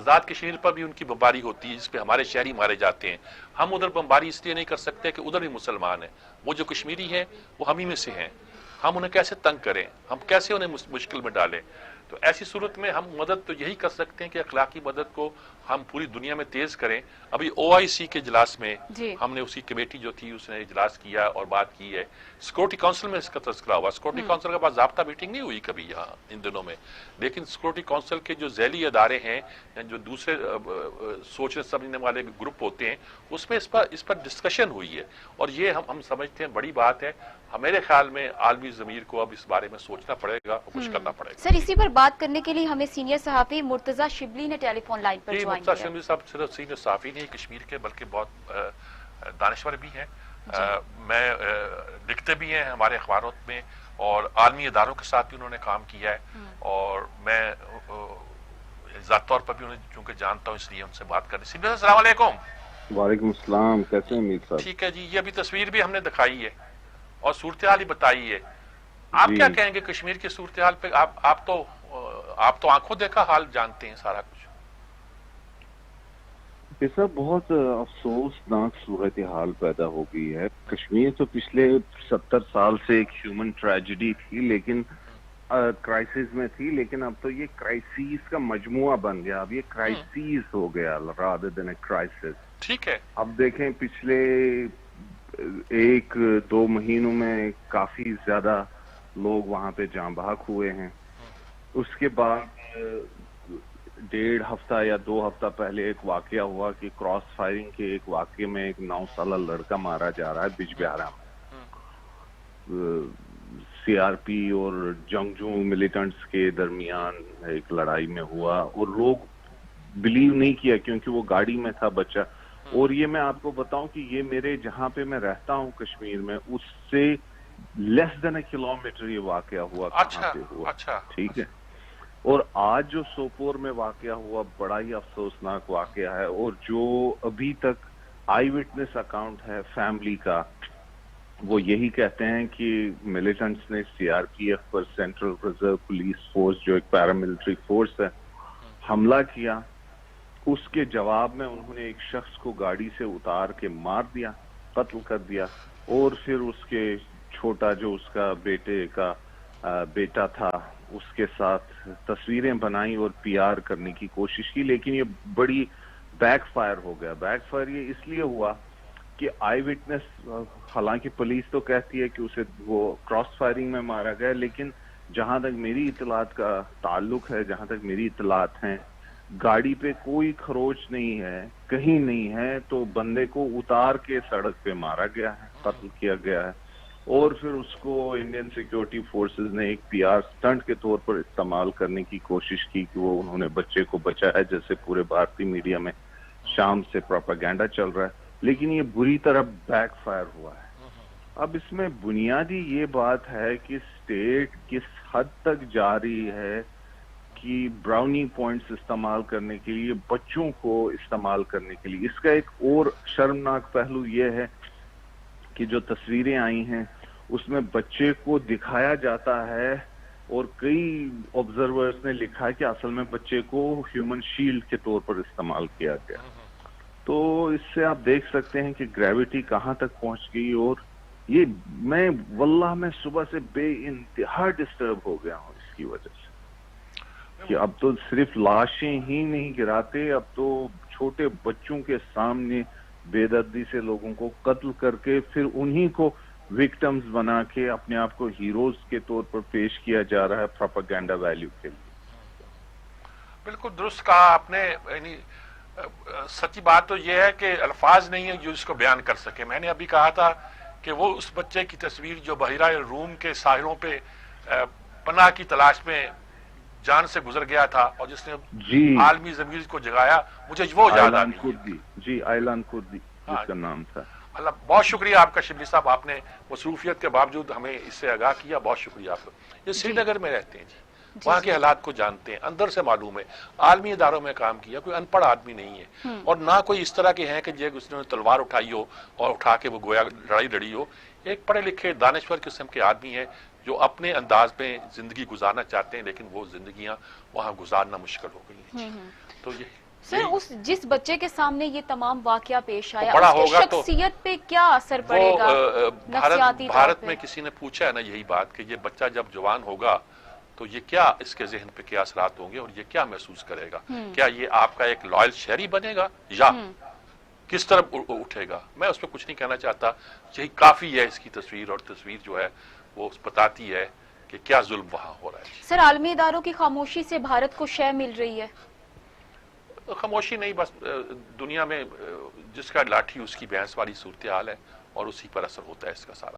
آزاد کشمیر پر بھی ان کی بمباری ہوتی ہے جس پہ ہمارے شہری مارے جاتے ہیں. ہم ادھر بمباری اس لیے نہیں کر سکتے کہ ادھر بھی مسلمان ہیں, وہ جو کشمیری ہیں وہ ہم ہی میں سے ہیں. ہم انہیں کیسے تنگ کریں, ہم کیسے انہیں مشکل میں ڈالیں؟ تو ایسی صورت میں ہم مدد تو یہی کر سکتے ہیں کہ اخلاقی مدد کو ہم پوری دنیا میں تیز کریں. ابھی OIC کے اجلاس میں ہم نے اسی کمیٹی جو تھی اس نے اجلاس کیا اور بات کی ہے. سیکورٹی کونسل میں اس کا تذکرہ ہوا. سیکورٹی کونسل کے پاس ضابطہ میٹنگ نہیں ہوئی کبھی یہاں ان دنوں میں, لیکن سیکورٹی کونسل کے جو ذیلی ادارے ہیں, جو دوسرے سوچنے سمجھنے والے گروپ ہوتے ہیں, اس میں اس پر ڈسکشن ہوئی ہے. اور یہ ہم سمجھتے ہیں بڑی بات ہے. میرے خیال میں عالمی ضمیر کو اب اس بارے میں سوچنا پڑے گا اور کچھ کرنا پڑے گا. سر اسی پر بات کرنے کے لیے ہمیں سینئر صحافی مرتضیٰ شبلی نے ٹیلی فون لائن پر جوائن کیا. مرتضیٰ شبلی صاحب صرف سینئر صحافی نہیں کشمیر کے بلکہ بہت دانشور بھی ہیں. میں لکھتے بھی ہیں ہمارے اخبارات میں اور عالمی اداروں کے ساتھ بھی انہوں نے کام کیا ہے, اور میں ذات طور پر بھی انہیں چونکہ جانتا ہوں اس لیے ان سے بات کرنی. سینئر السلام علیکم. وعلیکم السلام, کیسے ہیں امیر صاحب؟ ٹھیک ہے جی. یہ ابھی تصویر بھی ہم نے دکھائی ہے اور صورتحال ہی بتائی ہے. آپ کیا کہیں گے کشمیر کی صورتحال پہ؟ آپ تو آنکھوں دیکھا حال جانتے ہیں سارا کچھ. یہ سب بہت افسوسناک صورتحال پیدا ہو گئی ہے. کشمیر تو پچھلے 70 سال سے ایک ہیومن ٹریجڈی تھی, لیکن کرائسس میں تھی, لیکن اب تو یہ کرائسس کا مجموعہ بن گیا. اب یہ کرائسس ہو گیا rather than a crisis. ٹھیک ہے. اب دیکھیں پچھلے 1-2 مہینوں میں کافی زیادہ لوگ وہاں پہ جاں بحق ہوئے ہیں. اس کے بعد 1.5 ہفتہ یا 2 ہفتہ پہلے ایک واقعہ ہوا کہ کراس فائرنگ کے ایک واقعے میں ایک 9 سالہ لڑکا مارا جا رہا ہے بج بہارا میں. CRP اور جنگجو ملیٹنٹس کے درمیان ایک لڑائی میں ہوا اور لوگ بلیو نہیں کیا کیونکہ وہ گاڑی میں تھا بچہ. اور یہ میں آپ کو بتاؤں کہ یہ میرے جہاں پہ میں رہتا ہوں کشمیر میں اس سے لیس دین 1 کلومیٹر یہ واقعہ ہوا. کہاں پہ ہوا؟ ٹھیک ہے. اور آج جو سوپور میں واقعہ ہوا بڑا ہی افسوسناک واقعہ ہے, اور جو ابھی تک آئی وٹنس اکاؤنٹ ہے فیملی کا, وہ یہی کہتے ہیں کہ ملیٹنٹس نے CRPF پر, سینٹرل ریزرو پولیس فورس جو ایک پیراملٹری فورس ہے, حملہ کیا. اس کے جواب میں انہوں نے ایک شخص کو گاڑی سے اتار کے مار دیا, قتل کر دیا, اور پھر اس کے چھوٹا جو اس کا بیٹے کا بیٹا تھا اس کے ساتھ تصویریں بنائی اور PR کرنے کی کوشش کی. لیکن یہ بڑی بیک فائر ہو گیا. بیک فائر یہ اس لیے ہوا کہ آئی وٹنس, حالانکہ پولیس تو کہتی ہے کہ اسے وہ کراس فائرنگ میں مارا گیا, لیکن جہاں تک میری اطلاعات کا تعلق ہے, جہاں تک میری اطلاعات ہیں, گاڑی پہ کوئی خروچ نہیں ہے, کہیں نہیں ہے, تو بندے کو اتار کے سڑک پہ مارا گیا ہے, قتل کیا گیا ہے. اور پھر اس کو انڈین سیکیورٹی فورسز نے ایک PR سٹنٹ کے طور پر استعمال کرنے کی کوشش کی کہ وہ انہوں نے بچے کو بچایا, جیسے پورے بھارتی میڈیا میں شام سے پروپیگنڈا چل رہا ہے. لیکن یہ بری طرح بیک فائر ہوا ہے. اب اس میں بنیادی یہ بات ہے کہ اسٹیٹ کس حد تک جا رہی ہے کہ براؤنی پوائنٹس استعمال کرنے کے لیے, بچوں کو استعمال کرنے کے لیے. اس کا ایک اور شرمناک پہلو یہ ہے کہ جو تصویریں آئی ہیں اس میں بچے کو دکھایا جاتا ہے, اور کئی آبزرورز نے لکھا ہے کہ اصل میں بچے کو ہیومن شیلڈ کے طور پر استعمال کیا گیا. تو اس سے آپ دیکھ سکتے ہیں کہ گریوٹی کہاں تک پہنچ گئی. اور یہ میں صبح سے بے انتہا ڈسٹرب ہو گیا ہوں اس کی وجہ سے کہ اب تو صرف لاشیں ہی نہیں گراتے, اب تو چھوٹے بچوں کے سامنے بے دردی سے لوگوں کو قتل کر کے پھر انہی کو وکٹمز بنا کے اپنے آپ کو ہیروز کے طور پر پیش کیا جا رہا ہے پروپیگنڈا ویلیو کے لیے. بالکل درست کہا آپ نے. یعنی سچی بات تو یہ ہے کہ الفاظ نہیں ہے جو اس کو بیان کر سکے. میں نے ابھی کہا تھا کہ وہ اس بچے کی تصویر جو بحیرہ روم کے ساحلوں پہ پناہ کی تلاش میں جان سے گزر گیا تھا اور جس نے عالمی ضمیر کو جگایا, مجھے وہ یاد آ گئی. جی آئلان کردی جس کا نام تھا. اللہ بہت شکریہ آپ کا شبلی صاحب, آپ نے مصروفیت کے باوجود ہمیں اس سے آگاہ کیا, بہت شکریہ آپ کا. یہ سری نگر میں رہتے ہیں جی, وہاں کے حالات کو جانتے ہیں, اندر سے معلوم ہے, عالمی اداروں میں کام کیا, کوئی ان پڑھ آدمی نہیں ہے, اور نہ کوئی اس طرح کے ہیں کہ اس نے تلوار اٹھائی ہو اور اٹھا کے وہ گویا لڑائی لڑی ہو. ایک پڑھے لکھے دانشور قسم کے آدمی ہیں جو اپنے انداز میں زندگی گزارنا چاہتے ہیں, لیکن وہ زندگیاں وہاں گزارنا مشکل ہو گئی ہیں. تو یہ سر اس جس بچے کے سامنے یہ تمام واقعہ پیش آیا بڑا اس کی ہوگا تو شخصیت پہ کیا اثر پڑے گا نفسیاتی طور بھارت پہ؟ میں کسی نے پوچھا ہے نا یہی بات کہ یہ بچہ جب جوان ہوگا تو یہ کیا اس کے ذہن پہ کیا اثرات ہوں گے اور یہ کیا محسوس کرے گا، کیا یہ آپ کا ایک لائل شہری بنے گا یا کس طرف اٹھے گا؟ میں اس پہ کچھ نہیں کہنا چاہتا، یہی کافی ہے اس کی تصویر، اور تصویر جو ہے وہ بتاتی ہے کہ کیا ظلم وہاں ہو رہا ہے۔ سر عالمی اداروں کی خاموشی سے بھارت کو شے مل رہی ہے؟ خاموشی نہیں، بس دنیا میں جس کا لاٹھی اس کی بھینس والی صورتحال ہے اور اسی پر اثر ہوتا ہے اس کا سارا۔